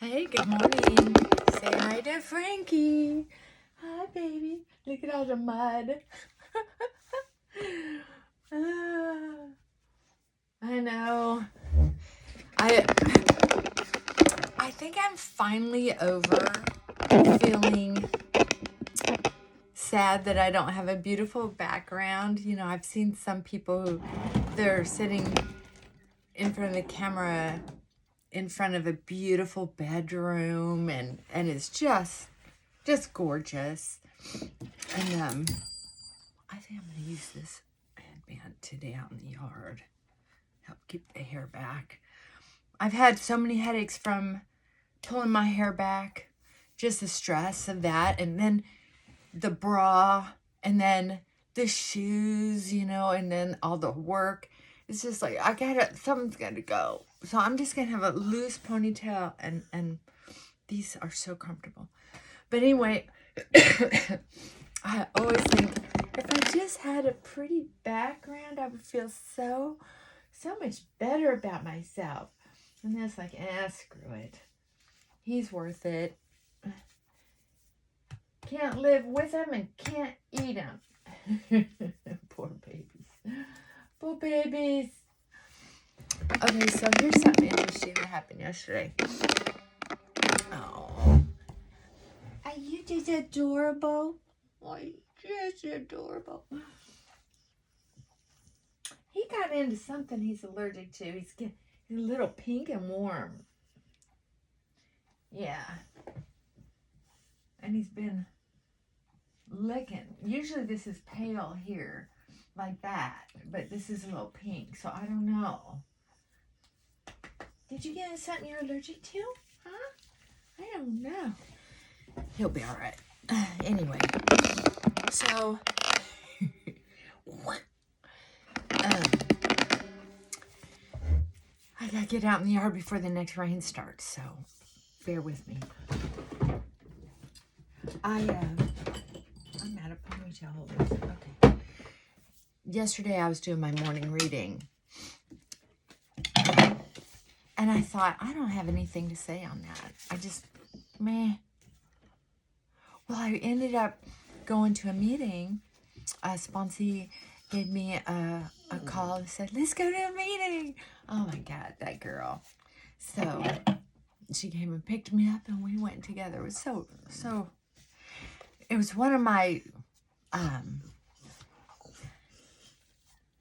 Hey, good morning. Say hi to Frankie. Hi, baby. Look at all the mud. I know. I think I'm finally over feeling sad that I don't have a beautiful background. You know, I've seen some people who they're sitting in front of the camera in front of a beautiful bedroom and it's just gorgeous. And I think I'm gonna use this headband today out in the yard. Help keep the hair back. I've had so many headaches from pulling my hair back, just the stress of that, and then the bra, and then the shoes, you know, and then all the work. It's just like something's gotta go. So I'm just gonna have a loose ponytail, and these are so comfortable. But anyway, I always think if I just had a pretty background, I would feel so much better about myself. And then it's like, screw it. He's worth it. Can't live with him and can't eat him. Poor babies. Poor babies. Okay, so here's something interesting that happened yesterday. Oh. Are you just adorable? Oh, you're just adorable. He got into something he's allergic to. He's a little pink and warm. Yeah. And he's been licking. Usually this is pale here, like that. But this is a little pink, so I don't know. Did you get something you're allergic to? Huh? I don't know. He'll be all right. Anyway, so I gotta get out in the yard before the next rain starts, so bear with me. I'm out of ponytail holders. Okay. Yesterday I was doing my morning reading, and I thought, I don't have anything to say on that. I just, meh. Well, I ended up going to a meeting. Sponsee gave me a call and said, let's go to a meeting. Oh my God, that girl. So she came and picked me up and we went together. It was so, it was one of my,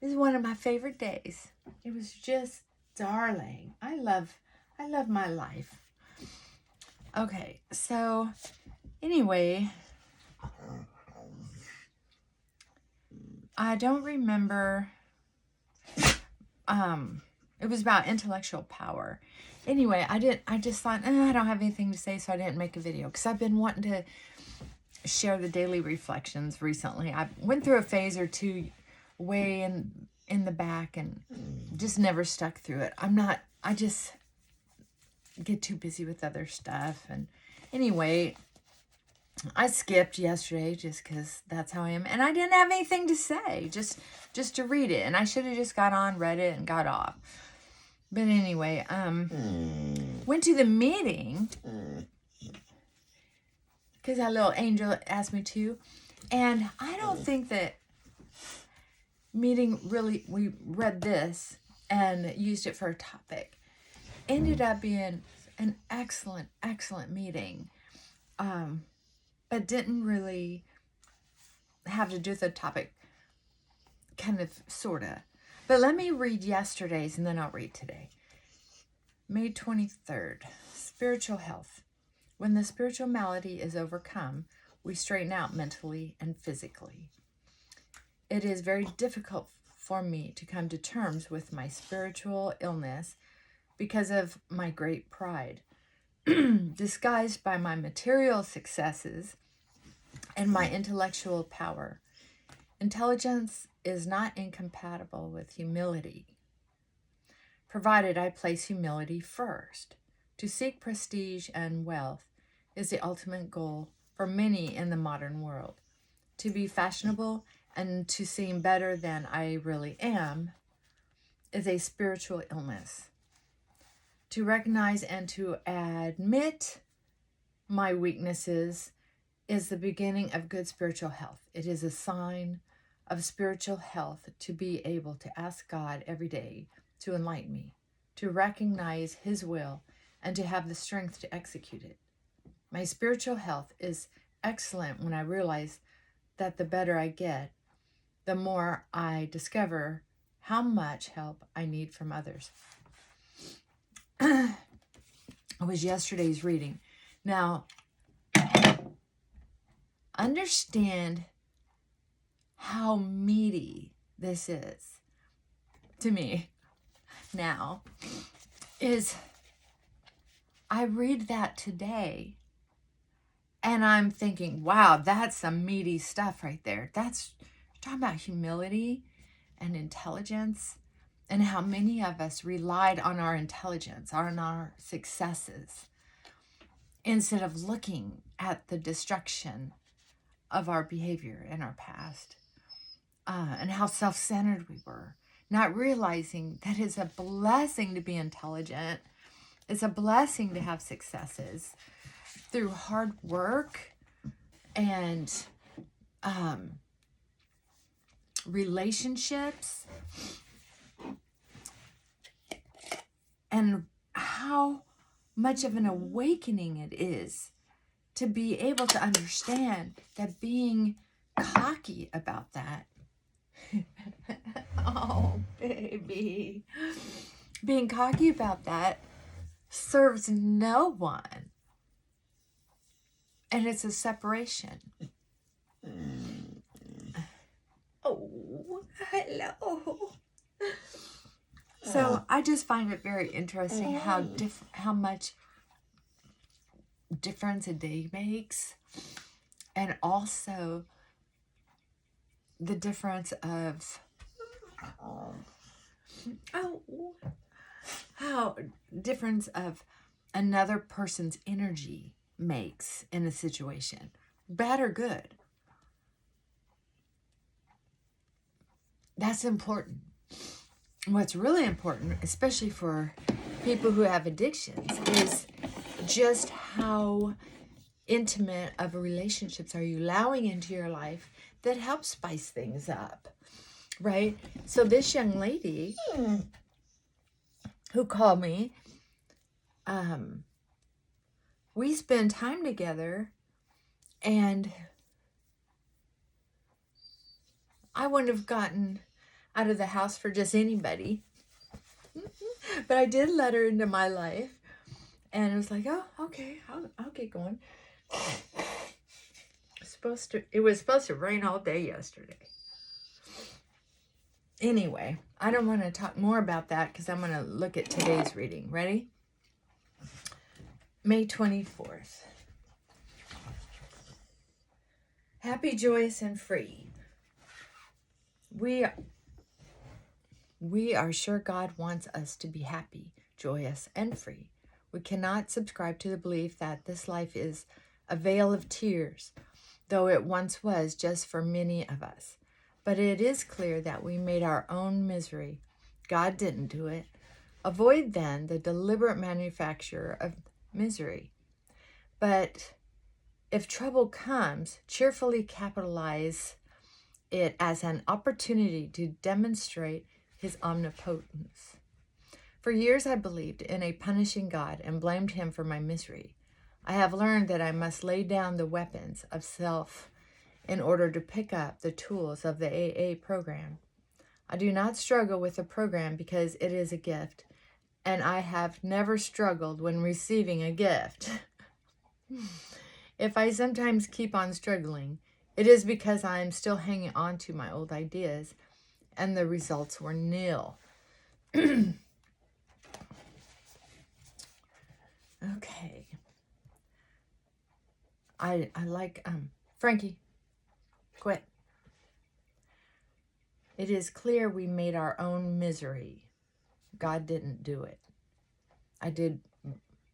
this is one of my favorite days. It was just darling. I love my life. Okay, so anyway, I don't remember. It was about intellectual power. Anyway, I just thought, I don't have anything to say, so I didn't make a video because I've been wanting to share the daily reflections recently. I went through a phase or two way in the back and just never stuck through it. I just get too busy with other stuff. And anyway, I skipped yesterday just because that's how I am. And I didn't have anything to say, just to read it. And I should have just got on, read it, and got off. But anyway, went to the meeting because that little angel asked me to. And I don't think that meeting really, we read this and used it for a topic. Ended up being an excellent meeting. But didn't really have to do with the topic, kind of, sort of. But let me read yesterday's and then I'll read today. May 23rd, spiritual health. When the spiritual malady is overcome, we straighten out mentally and physically. It is very difficult for me to come to terms with my spiritual illness because of my great pride, disguised by my material successes and my intellectual power. Intelligence is not incompatible with humility, provided I place humility first. To seek prestige and wealth is the ultimate goal for many in the modern world. To be fashionable and to seem better than I really am is a spiritual illness. To recognize and to admit my weaknesses is the beginning of good spiritual health. It is a sign of spiritual health to be able to ask God every day to enlighten me, to recognize His will, and to have the strength to execute it. My spiritual health is excellent when I realize that the better I get, the more I discover how much help I need from others. It was yesterday's reading. Now, understand how meaty this is to me now. Is I read that today and I'm thinking, wow, that's some meaty stuff right there. That's talking about humility and intelligence, and how many of us relied on our intelligence, on our successes, instead of looking at the destruction of our behavior in our past, and how self-centered we were, not realizing that it's a blessing to be intelligent. It's a blessing to have successes through hard work and relationships, and how much of an awakening it is to be able to understand that being cocky about that, oh baby, being cocky about that serves no one. And it's a separation. Oh, hello. So I just find it very interesting how much difference a day makes, and also the difference of how difference of another person's energy makes in a situation, bad or good. That's important. What's really important, especially for people who have addictions, is just how intimate of a relationships are you allowing into your life that help spice things up, right? So this young lady who called me, we spend time together, and I wouldn't have gotten out of the house for just anybody. But I did let her into my life. And it was like, oh, okay, I'll get going. It was supposed to rain all day yesterday. Anyway, I don't want to talk more about that because I'm going to look at today's reading. Ready? May 24th. Happy, joyous, and free. We are sure God wants us to be happy, joyous, and free. We cannot subscribe to the belief that this life is a vale of tears, though it once was just for many of us. But it is clear that we made our own misery. God didn't do it. Avoid then the deliberate manufacture of misery. But if trouble comes, cheerfully capitalize it as an opportunity to demonstrate His omnipotence. For years I believed in a punishing God and blamed Him for my misery. I have learned that I must lay down the weapons of self in order to pick up the tools of the AA program. I do not struggle with the program because it is a gift, and I have never struggled when receiving a gift. If I sometimes keep on struggling, it is because I am still hanging on to my old ideas, and the results were nil. Okay. I like, Frankie, quit. It is clear we made our own misery. God didn't do it. I did,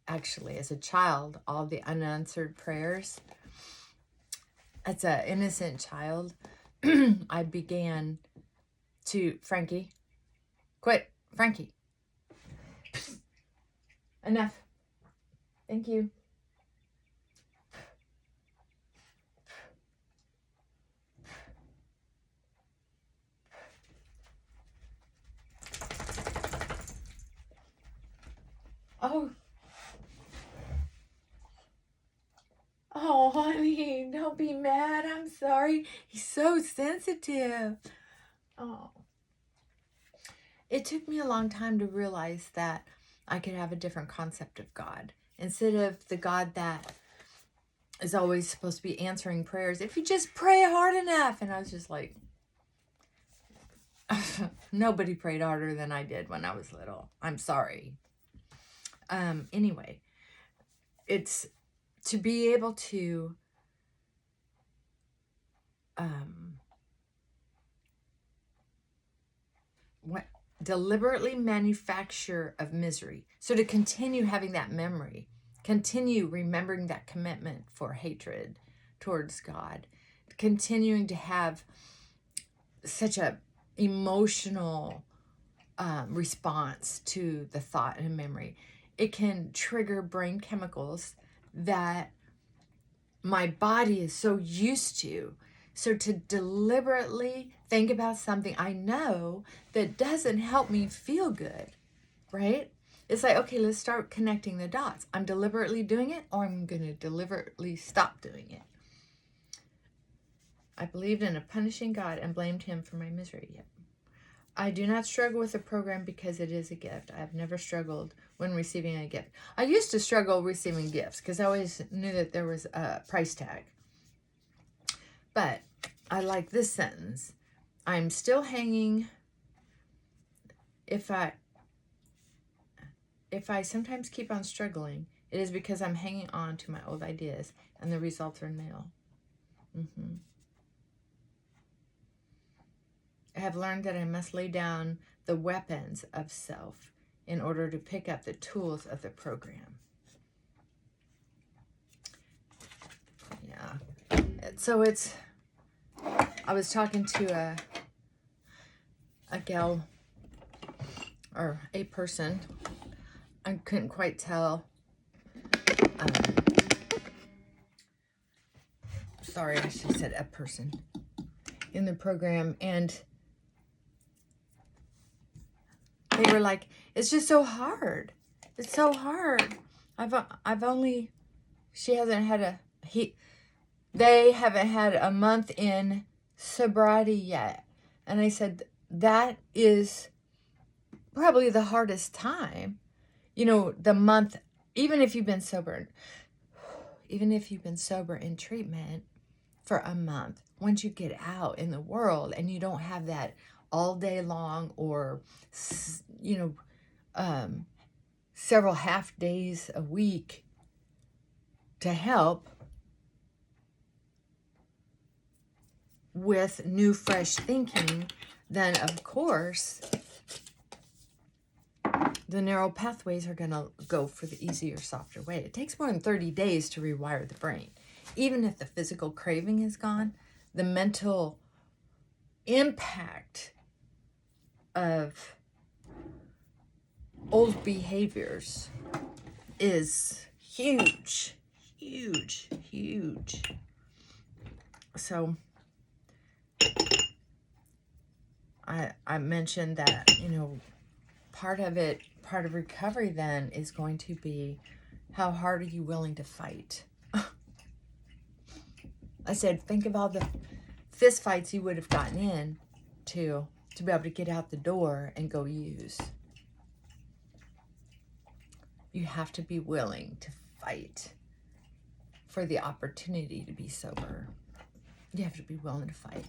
actually, as a child, all the unanswered prayers. As an innocent child, I began to, Frankie, quit, Frankie. Enough. Thank you. Oh. Oh, honey, don't be mad. I'm sorry. He's so sensitive. Oh. It took me a long time to realize that I could have a different concept of God. Instead of the God that is always supposed to be answering prayers, if you just pray hard enough. And I was just like, nobody prayed harder than I did when I was little. I'm sorry. Anyway, it's to be able to deliberately manufacture of misery. So to continue having that memory, continue remembering that commitment for hatred towards God, continuing to have such a emotional response to the thought and memory. It can trigger brain chemicals that my body is so used to. So to deliberately think about something I know that doesn't help me feel good, right? It's like, okay, let's start connecting the dots. I'm deliberately doing it, or I'm going to deliberately stop doing it. I believed in a punishing God and blamed him for my misery. Yep. I do not struggle with the program because it is a gift. I have never struggled when receiving a gift. I used to struggle receiving gifts because I always knew that there was a price tag. But I like this sentence. I'm still hanging. If I sometimes keep on struggling, it is because I'm hanging on to my old ideas and the results are nil. I have learned that I must lay down the weapons of self in order to pick up the tools of the program. Yeah. So I was talking to a gal or a person. I couldn't quite tell. Sorry, I should have said a person in the program, and they were like, "It's just so hard. It's so hard. She hasn't had they haven't had a month in sobriety yet." And I said, that is probably the hardest time. You know, the month, even if you've been sober in treatment for a month, once you get out in the world and you don't have that all day long or, several half days a week to help with new, fresh thinking, then of course the narrow pathways are going to go for the easier, softer way. It takes more than 30 days to rewire the brain. Even if the physical craving is gone, the mental impact of old behaviors is huge, huge, huge. So I mentioned that, part of recovery then is going to be, how hard are you willing to fight? I said, think of all the fist fights you would have gotten in to be able to get out the door and go use. You have to be willing to fight for the opportunity to be sober. You have to be willing to fight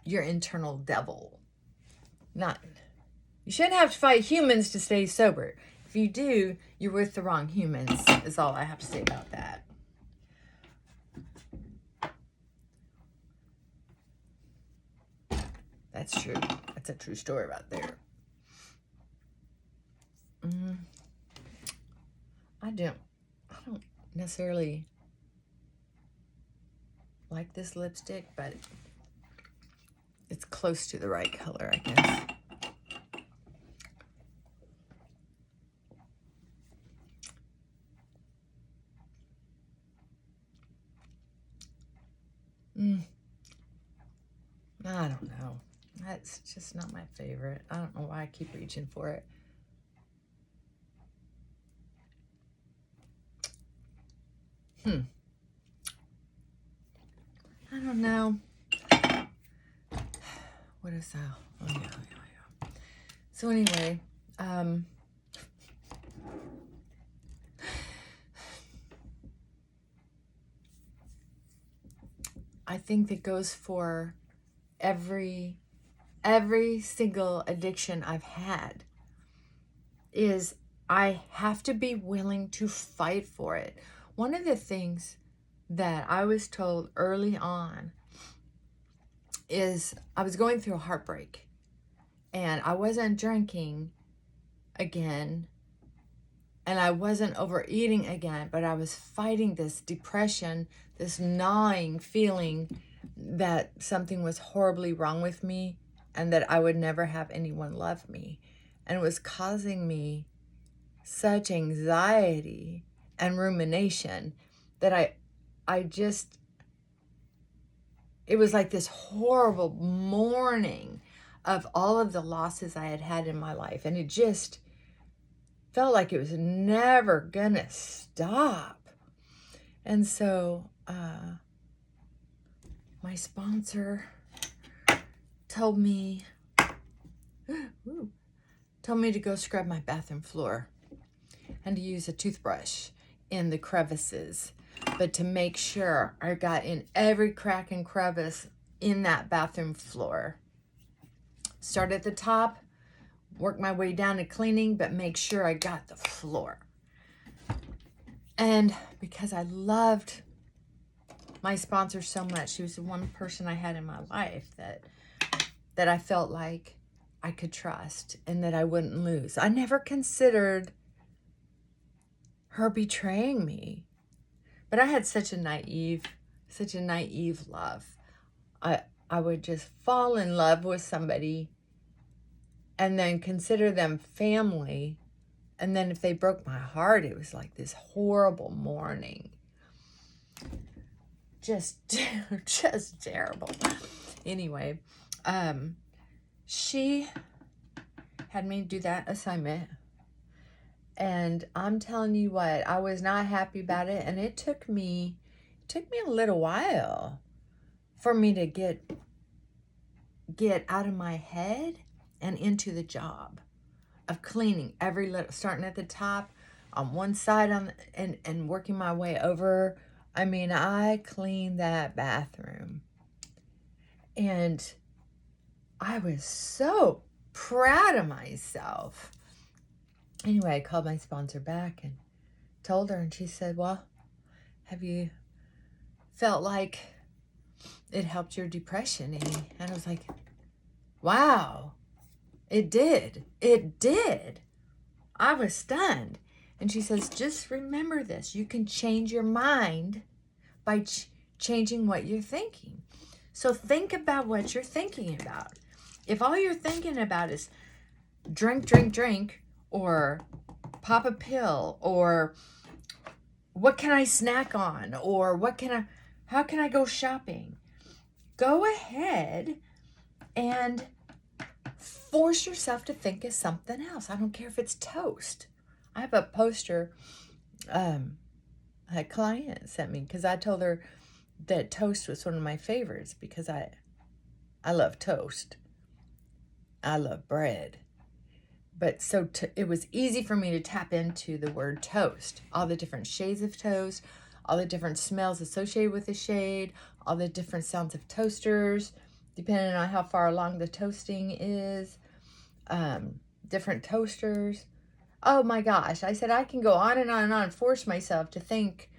your internal devil. You shouldn't have to fight humans to stay sober. If you do, you're with the wrong humans, is all I have to say about that. That's true. That's a true story right there. I don't necessarily like this lipstick, but it's close to the right color, I guess. I don't know. That's just not my favorite. I don't know why I keep reaching for it. I don't know. What is that? Oh, yeah. So anyway, I think that goes for every single addiction I've had, is I have to be willing to fight for it. One of the things that I was told early on is I was going through a heartbreak and I wasn't drinking again and I wasn't overeating again, but I was fighting this depression, this gnawing feeling that something was horribly wrong with me and that I would never have anyone love me. And it was causing me such anxiety and rumination that I just, it was like this horrible mourning of all of the losses I had had in my life. And it just felt like it was never gonna stop. And so my sponsor told me to go scrub my bathroom floor and to use a toothbrush in the crevices, but to make sure I got in every crack and crevice in that bathroom floor. Start at the top, work my way down to cleaning, but make sure I got the floor. And because I loved my sponsor so much, she was the one person I had in my life that I felt like I could trust and that I wouldn't lose. I never considered her betraying me, but I had such a naive love. I would just fall in love with somebody and then consider them family. And then if they broke my heart, it was like this horrible mourning. Just terrible. Anyway, she had me do that assignment. And I'm telling you what, I was not happy about it. And it took me a little while for me to get out of my head and into the job of cleaning every little, starting at the top on one side and working my way over. I mean, I cleaned that bathroom and I was so proud of myself. Anyway, I called my sponsor back and told her, and she said, well, have you felt like it helped your depression any? And I was like, wow, it did. It did. I was stunned. And she says, just remember this. You can change your mind by changing what you're thinking. So think about what you're thinking about. If all you're thinking about is drink, or pop a pill, or what can I snack on, or how can I go shopping? Go ahead and force yourself to think of something else. I don't care if it's toast. I have a poster a client sent me because I told her that toast was one of my favorites because I love toast. I love bread. But so it was easy for me to tap into the word toast. All the different shades of toast, all the different smells associated with the shade, all the different sounds of toasters, depending on how far along the toasting is, different toasters. Oh my gosh, I said I can go on and on and on, force myself to think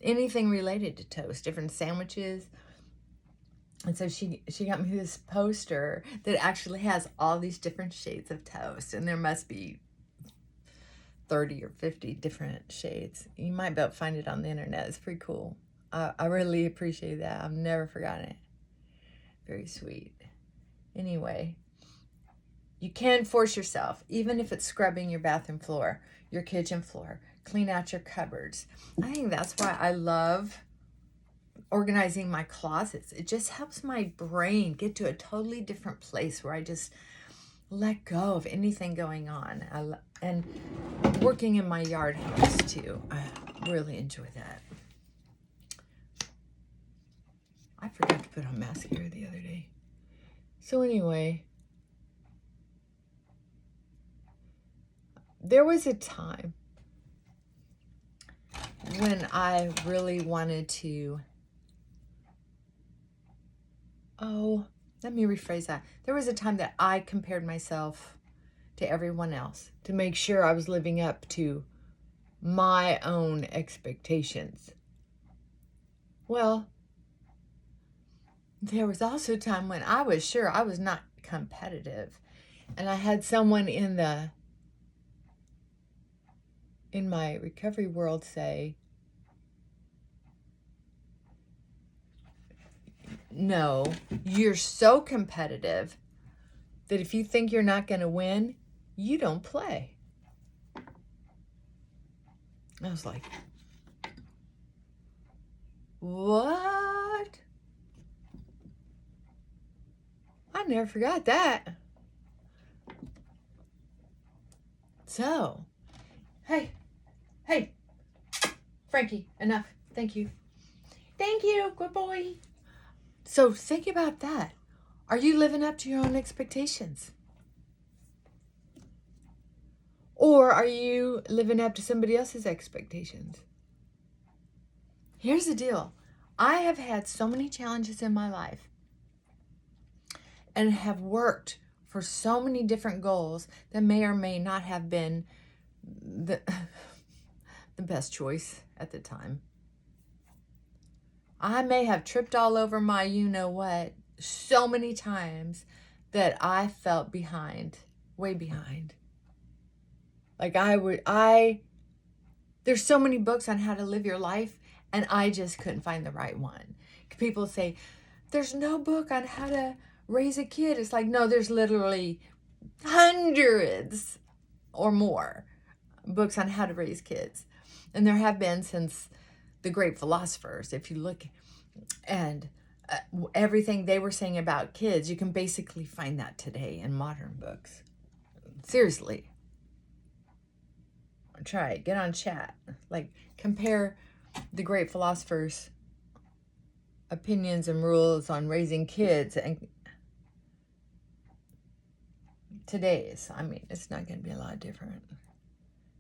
anything related to toast, different sandwiches. And so she got me this poster that actually has all these different shades of toast. And there must be 30 or 50 different shades. You might be able to find it on the internet. It's pretty cool. I really appreciate that. I've never forgotten it. Very sweet. Anyway, you can force yourself, even if it's scrubbing your bathroom floor, your kitchen floor, clean out your cupboards. I think that's why I love organizing my closets. It just helps my brain get to a totally different place where I just let go of anything going on. And working in my yard house too. I really enjoy that. I forgot to put on mascara the other day. So anyway, there was a time when I really wanted to, let me rephrase that. There was a time that I compared myself to everyone else to make sure I was living up to my own expectations. Well, there was also a time when I was sure I was not competitive. And I had someone in my recovery world say, no, you're so competitive that if you think you're not going to win, you don't play. I was like, what? I never forgot that. So, hey, Frankie, enough. Thank you. Thank you, good boy. So think about that. Are you living up to your own expectations? Or are you living up to somebody else's expectations? Here's the deal. I have had so many challenges in my life and have worked for so many different goals that may or may not have been the best choice at the time. I may have tripped all over my you-know-what so many times that I felt behind, way behind. Like there's so many books on how to live your life, and I just couldn't find the right one. People say, there's no book on how to raise a kid. It's like, no, there's literally hundreds or more books on how to raise kids. And there have been since the great philosophers. If you look and everything they were saying about kids, you can basically find that today in modern books. Seriously. Try it. Get on chat. Like, compare the great philosophers' opinions and rules on raising kids and today's. I mean, it's not going to be a lot different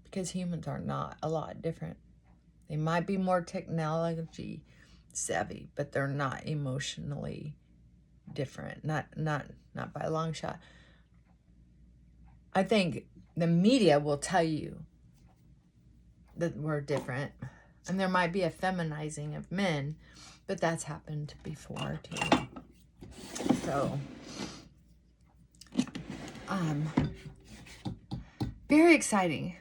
because humans are not a lot different. They might be more technology savvy, but they're not emotionally different. Not by a long shot. I think the media will tell you that we're different, and there might be a feminizing of men, but that's happened before too. So, very exciting.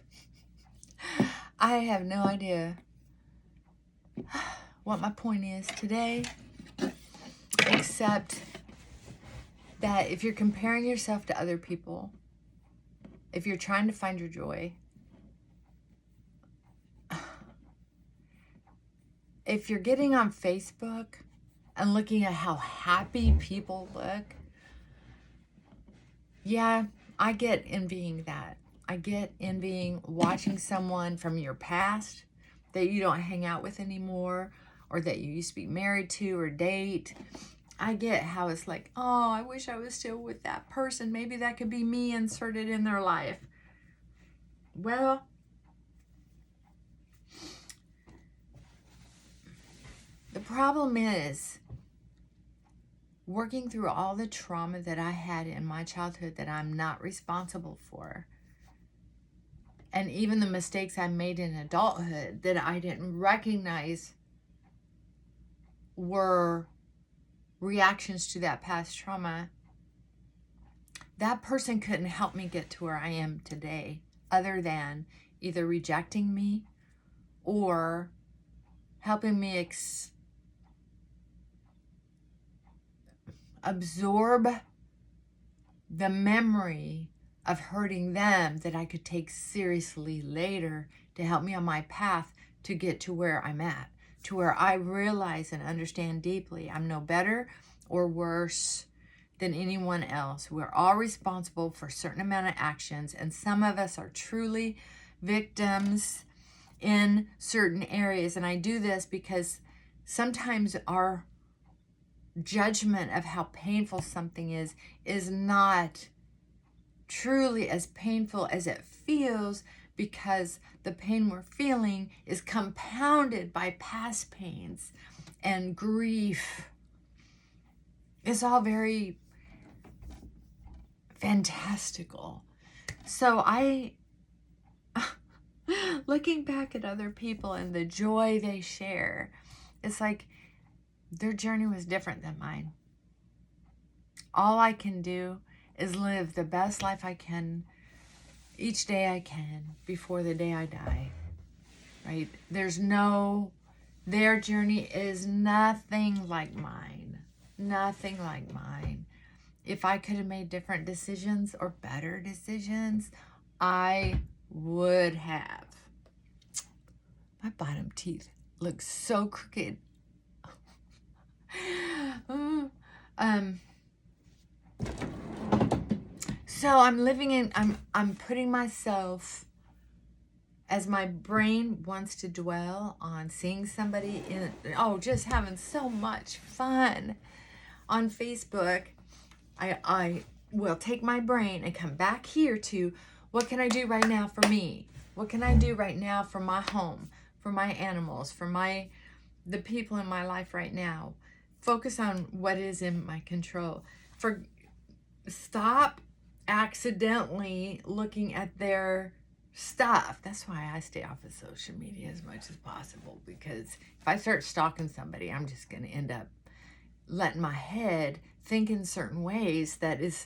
I have no idea what my point is today, except that if you're comparing yourself to other people, if you're trying to find your joy, if you're getting on Facebook and looking at how happy people look, yeah, I get envying that. I get envying watching someone from your past that you don't hang out with anymore, or that you used to be married to or date. I get how it's like, oh, I wish I was still with that person. Maybe that could be me inserted in their life. Well, the problem is working through all the trauma that I had in my childhood that I'm not responsible for. And even the mistakes I made in adulthood that I didn't recognize were reactions to that past trauma. That person couldn't help me get to where I am today, other than either rejecting me or helping me absorb the memory of hurting them that I could take seriously later to help me on my path to get to where I'm at, to where I realize and understand deeply I'm no better or worse than anyone else. We're all responsible for a certain amount of actions, and some of us are truly victims in certain areas. And I do this because sometimes our judgment of how painful something is not truly as painful as it feels, because the pain we're feeling is compounded by past pains and grief. It's all very fantastical. So looking back at other people and the joy they share, it's like their journey was different than mine. All I can do is live the best life I can each day I can before the day I die, right? Their journey is nothing like mine. Nothing like mine. If I could have made different decisions or better decisions, I would have. My bottom teeth look so crooked. So I'm putting myself, as my brain wants to dwell on seeing somebody just having so much fun on Facebook, I will take my brain and come back here to, what can I do right now for me? What can I do right now for my home, for my animals, for the people in my life right now? Focus on what is in my control. Stop accidentally looking at their stuff. That's why I stay off of social media as much as possible, because if I start stalking somebody, I'm just going to end up letting my head think in certain ways that is,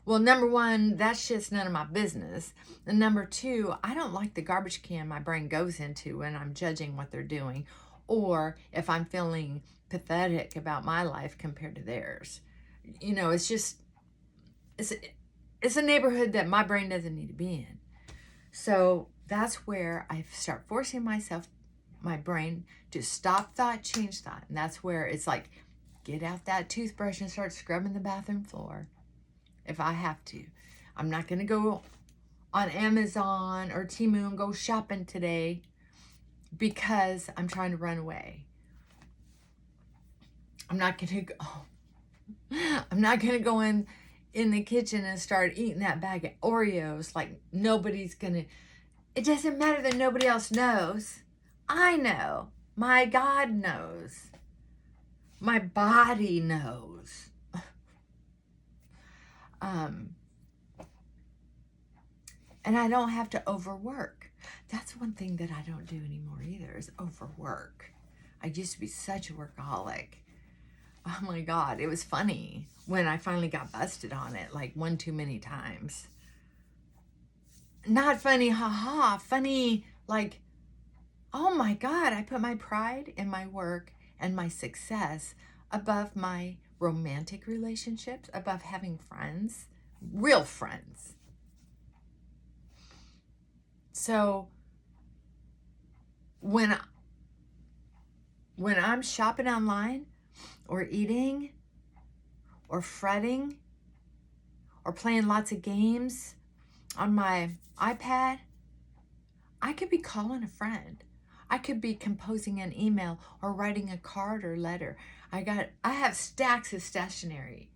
well, number one, that shit's none of my business. And number two, I don't like the garbage can my brain goes into when I'm judging what they're doing, or if I'm feeling pathetic about my life compared to theirs. It's a neighborhood that my brain doesn't need to be in. So that's where I start forcing my brain to stop thought, change thought. And that's where it's like, get out that toothbrush and start scrubbing the bathroom floor if I have to. I'm not going to go on Amazon or Temu and go shopping today because I'm trying to run away. I'm not going to go in the kitchen and start eating that bag of Oreos like nobody's gonna. It doesn't matter that nobody else knows. I know. My God knows. My body knows. And I don't have to overwork. That's one thing that I don't do anymore either, is overwork. I used to be such a workaholic. Oh my God, it was funny when I finally got busted on it, like one too many times. Not funny, haha, funny, like, oh my God, I put my pride in my work and my success above my romantic relationships, above having friends, real friends. So when I'm shopping online, or eating, or fretting, or playing lots of games on my iPad, I could be calling a friend. I could be composing an email or writing a card or letter. I have stacks of stationery,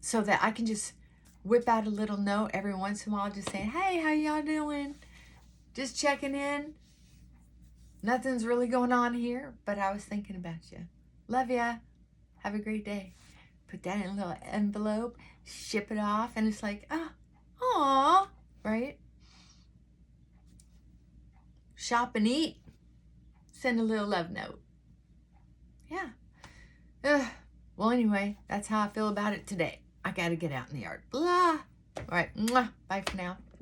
so that I can just whip out a little note every once in a while, just saying, hey, how y'all doing? Just checking in. Nothing's really going on here, but I was thinking about you. Love ya. Have a great day. Put that in a little envelope, ship it off, and it's like, aw, right? Shop and eat. Send a little love note. Yeah. Well, anyway, that's how I feel about it today. I got to get out in the yard. Blah. All right. Mwah. Bye for now.